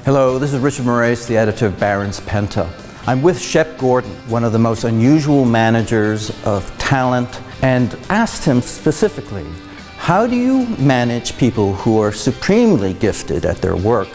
Hello, this is Richard Moraes, the editor of Barron's Penta. I'm with Shep Gordon, one of the most unusual managers of talent, and asked him specifically, how do you manage people who are supremely gifted at their work,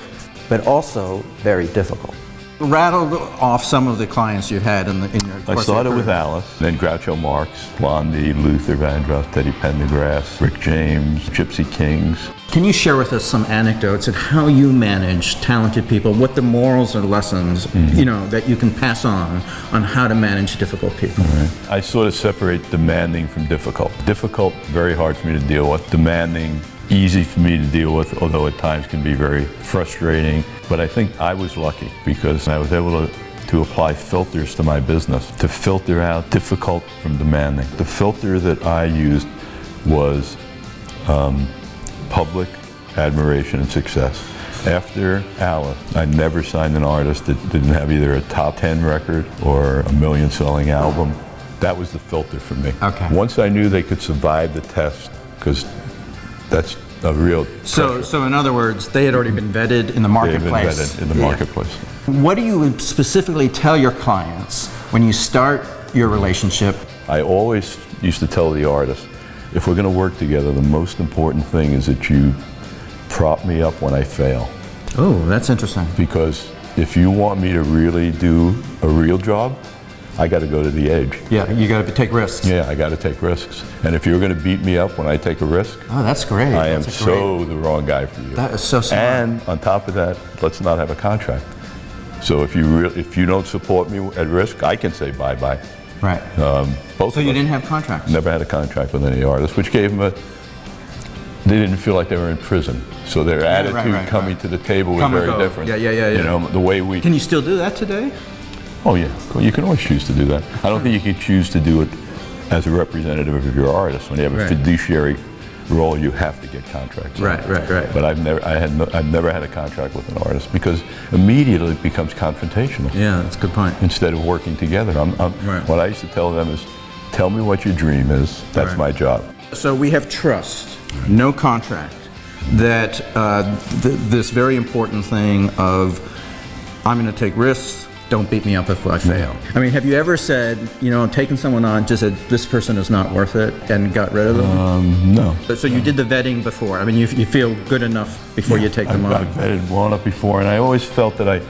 but also very difficult? Rattled off some of the clients you've had in your course. I started with Alice, then Groucho, Marx, Blondie, Luther Vandross, Teddy Pendergrass, Rick James, Gypsy Kings. Can you share with us some anecdotes of how you manage talented people, what the morals or lessons, that you can pass on how to manage difficult people? Right. I sort of separate demanding from difficult. Difficult, very hard for me to deal with. Demanding, easy for me to deal with, although at times can be very frustrating. But I think I was lucky because I was able to apply filters to my business to filter out difficult from demanding. The filter that I used was public admiration and success. After Alice, I never signed an artist that didn't have either a top 10 record or a million-selling album. That was the filter for me. Okay. Once I knew they could survive the test, because that's a real So in other words, they had already been vetted in the marketplace. They've been vetted in the marketplace. What do you specifically tell your clients when you start your relationship? I always used to tell the artist, if we're going to work together, the most important thing is that you prop me up when I fail. Oh, that's interesting. Because if you want me to really do a real job, I got to go to the edge. Yeah, you got to take risks. Yeah, I got to take risks. And if you're going to beat me up when I take a risk, oh, that's great. I am the wrong guy for you. That is so smart. And on top of that, let's not have a contract. So if you don't support me at risk, I can say bye-bye. Right. So you didn't have contracts? Never had a contract with any artist, which gave them they didn't feel like they were in prison. So their attitude coming to the table was very different. Yeah. You know, the way we... Can you still do that today? Oh yeah, you can always choose to do that. I don't think you can choose to do it as a representative of your artist. When you have a fiduciary role, you have to get contracts. Right. But I've never had a contract with an artist because immediately it becomes confrontational. Yeah, that's a good point. Instead of working together, what I used to tell them is, tell me what your dream is. That's my job. So we have trust, no contract. That this very important thing of, I'm going to take risks. Don't beat me up if I fail. I mean, have you ever said, taken someone on, just said, this person is not worth it, and got rid of them? No. So you did the vetting before. I mean, you feel good enough before you take them on. I've vetted well enough before, and I always felt that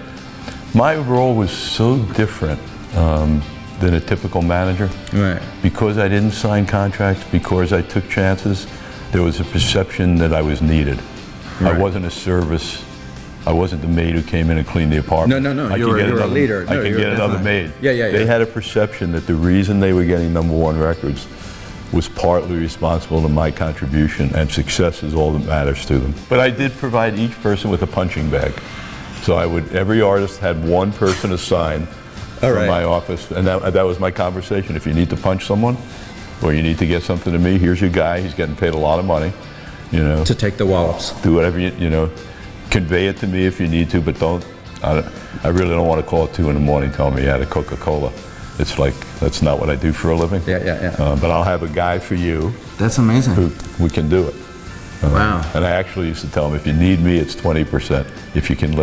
my role was so different than a typical manager. Right. Because I didn't sign contracts, because I took chances, there was a perception that I was needed. Right. I wasn't a service. I wasn't the maid who came in and cleaned the apartment. No, you're a leader. I could get another maid. Yeah. They had a perception that the reason they were getting #1 records was partly responsible to my contribution, and success is all that matters to them. But I did provide each person with a punching bag. So every artist had one person assigned from my office, and that was my conversation. If you need to punch someone, or you need to get something to me, here's your guy, he's getting paid a lot of money, to take the wallops. Do whatever convey it to me if you need to, but I really don't want to call at 2 in the morning telling me you had a Coca-Cola. It's like, that's not what I do for a living. Yeah. But I'll have a guy for you. That's amazing. We can do it. Wow. And I actually used to tell him, if you need me, it's 20%. If you can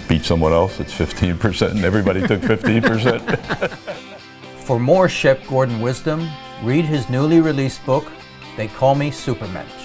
beat someone else, it's 15%, and everybody took 15%. For more Shep Gordon wisdom, read his newly released book, They Call Me Supermensch.